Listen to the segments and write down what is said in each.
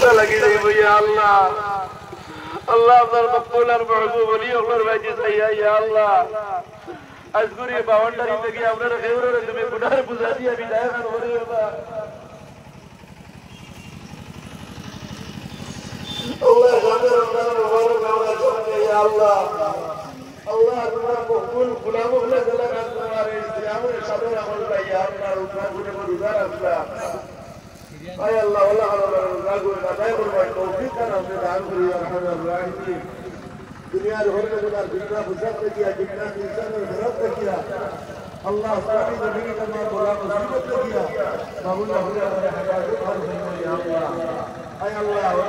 চিন্তা লাগি যাইব ইয়া আল্লাহ আল্লাহ আপনার মকবুল আর মাহবুব ওলি আপনার বাইজি চাইয়া ইয়া আল্লাহ আজগুরি বাউন্ডারি থেকে আপনার ফেভরে তুমি গুনার বুঝা দিয়া বিদায় খান করে আল্লাহ জানে রমজান মুবারক আমরা জানে ইয়া আল্লাহ আল্লাহ তোমার মকবুল গুনাহ বলে গলা কাজ তোমার এই সিয়ামের সাথে আমল ইয়া আল্লাহ উঠা করে রোজা রাখলা আয় আল্লাহ আল্লাহ আল্লাহ রোজা করে আদায় করবার তৌফিক দান আপনি দান করি ইয়া রহমানুর রহিম दुनिया होने के बाद जितना बुझा किया जितना इंसान ने गलत किया अल्लाह सारी जिंदगी का नाम बोला मुसीबत किया बाबूल हमने अपने हिफाजत हर समय या अल्लाह आय अल्लाह और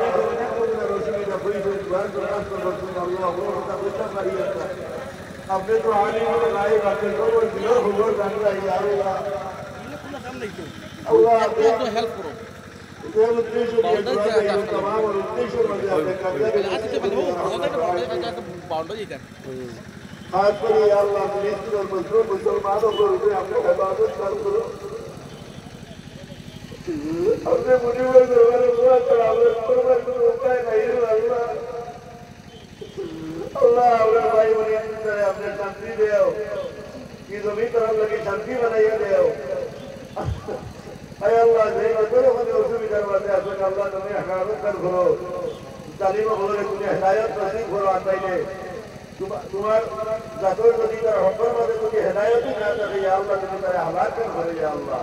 ने रोशनी का कोई भी द्वार को रास कर रसूल अल्लाह वो का बेटा करिए आपने तो आने वाले लाए बातें को दिलो हुआ जानता है या अल्लाह अल्लाह तो हेल्प करो तमाम और उद्देश्य खास कर अल्लाह फिलिस्तीन और मुसलमानों को रुपये अपने हिफाजत करो अपने मुनीवर दरबार हुआ रोका है नहीं अल्लाह अल्लाह भाई अपने शांति दे कि जमीन तरफ लगी शांति बनाइए दे अय अल्लाह जय बदलो मुझे असुविधा वाले आपने अल्लाह तुम्हें हिफाजत कर करो तालीम बोले तुम्हें हिदायत नसीब करो आताइले तुम्हार जातों को दी तरह हब्बर वाले तुम्हें हिदायत ही ना करे या अल्लाह तुम्हें तरह हलाक कर करे या अल्लाह